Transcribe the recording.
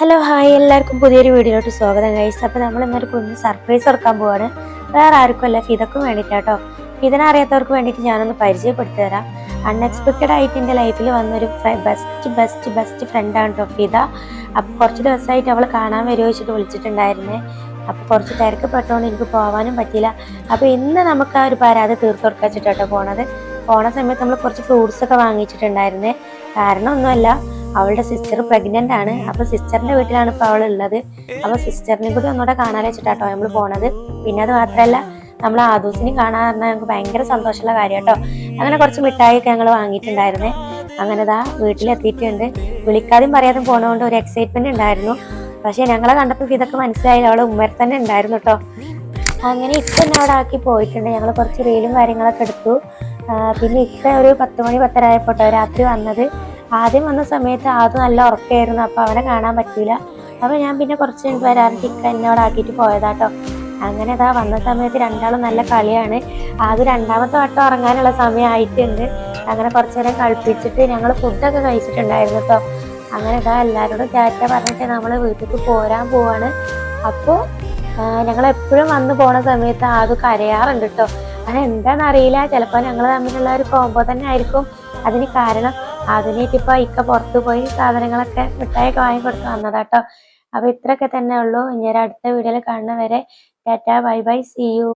Hello hi, എല്ലാവർക്കും പുതിയൊരു വീഡിയോയിലോട്ട് സ്വാഗതം ഗൈസ്. അപ്പോൾ നമ്മൾ ഇന്നൊരു കുഞ്ഞ് സർപ്രൈസ് തുറക്കാൻ പോവാണ്. വേറെ ആർക്കും അല്ല, ഫിദക്കും വേണ്ടിയിട്ടാട്ടോ. ഫിദനെ അറിയാത്തവർക്ക് വേണ്ടിയിട്ട് ഞാനൊന്ന് പരിചയപ്പെടുത്തി തരാം. അൺഎക്സ്പെക്റ്റഡ് ആയിട്ട് എൻ്റെ ലൈഫിൽ വന്നൊരു ബെസ്റ്റ് ഫ്രണ്ടാണ് കേട്ടോ ഫിദ. അപ്പോൾ കുറച്ച് ദിവസമായിട്ട് അവൾ കാണാൻ വരുമോ വെച്ചിട്ട് വിളിച്ചിട്ടുണ്ടായിരുന്നേ. അപ്പോൾ കുറച്ച് തിരക്ക് പെട്ടുകൊണ്ട് എനിക്ക് പോകാനും പറ്റിയില്ല. അപ്പോൾ ഇന്ന് നമുക്ക് ആ ഒരു പരാതി തീർത്ത് കൊടുക്കാൻ വെച്ചിട്ടോ പോണ സമയത്ത് നമ്മൾ കുറച്ച് ഫ്രൂട്ട്സ് ഒക്കെ വാങ്ങിച്ചിട്ടുണ്ടായിരുന്നേ. കാരണം ഒന്നുമല്ല, അവളുടെ സിസ്റ്റർ പ്രഗ്നന്റ് ആണ്. അപ്പൊ സിസ്റ്ററിന്റെ വീട്ടിലാണ് ഇപ്പൊ അവൾ ഉള്ളത്. അപ്പൊ സിസ്റ്ററിനെ കൂടി ഒന്നുകൂടെ കാണാൻ വെച്ചിട്ടാട്ടോ നമ്മൾ പോണത്. പിന്നെ അത് മാത്രല്ല, നമ്മൾ ആദൂസിനെയും കാണാൻ പറഞ്ഞാൽ ഞങ്ങൾക്ക് ഭയങ്കര സന്തോഷമുള്ള കാര്യം കേട്ടോ. അങ്ങനെ കുറച്ച് മിഠായി ഒക്കെ ഞങ്ങൾ വാങ്ങിയിട്ടുണ്ടായിരുന്നേ. അങ്ങനെ ദാ വീട്ടിലെത്തിയിട്ടുണ്ട്. വിളിക്കാതെയും പറയാതെയും പോണതുകൊണ്ട് ഒരു എക്സൈറ്റ്മെന്റ് ഉണ്ടായിരുന്നു. പക്ഷെ ഞങ്ങളെ കണ്ടപ്പോൾ ഇതൊക്കെ മനസ്സിലായി അവളെ ഉമ്മർ തന്നെ ഉണ്ടായിരുന്നു കേട്ടോ. അങ്ങനെ ഇപ്പൊ തന്നെ അവിടെ ആക്കി പോയിട്ടുണ്ട്. ഞങ്ങൾ കുറച്ച് റീലും കാര്യങ്ങളൊക്കെ എടുത്തു. പിന്നെ ഇപ്പൊ ഒരു 10 മണി 10:30 ആയപ്പോട്ടോ രാത്രി വന്നത്. ആദ്യം വന്ന സമയത്ത് ആദ്യം നല്ല ഉറക്കമായിരുന്നു. അപ്പൊ അവനെ കാണാൻ പറ്റില്ല. അപ്പൊ ഞാൻ പിന്നെ കുറച്ച് കഴിഞ്ഞ് വരാറുണ്ട് ഇക്ക എന്നോട് ആക്കിയിട്ട് പോയതാട്ടോ. അങ്ങനെ ഇതാ വന്ന സമയത്ത് രണ്ടാളും നല്ല കളിയാണ്. അത് രണ്ടാമത്തെ വട്ടം ഇറങ്ങാനുള്ള സമയം ആയിട്ടുണ്ട്. അങ്ങനെ കുറച്ചു നേരം കളിപ്പിച്ചിട്ട് ഞങ്ങൾ ഫുഡൊക്കെ കഴിച്ചിട്ടുണ്ടായിരുന്നു കേട്ടോ. അങ്ങനെ ഇതാ എല്ലാവരോടും ടാറ്റ പറഞ്ഞിട്ട് നമ്മൾ വീട്ടിലേക്ക് പോരാൻ പോവാണ്. അപ്പോൾ ഞങ്ങൾ എപ്പോഴും വന്ന് പോണ സമയത്ത് അത് കരയാറുണ്ട് കേട്ടോ. അതെന്താണെന്നറിയില്ല, ചിലപ്പോൾ ഞങ്ങൾ തമ്മിലുള്ള ഒരു കോംബോ തന്നെ ആയിരിക്കും അതിന് കാരണം. അതിനായിട്ടിപ്പോൾ ഇക്ക പുറത്തു പോയി സാധനങ്ങളൊക്കെ മിഠായിയൊക്കെ വാങ്ങിക്കൊടുത്ത് വന്നതാട്ടോ. അപ്പോൾ ഇത്രയൊക്കെ തന്നെ ഉള്ളൂ. ഇനി ഒരു അടുത്ത വീഡിയോയിൽ കാണുന്നവരെ tata bye bye, see U.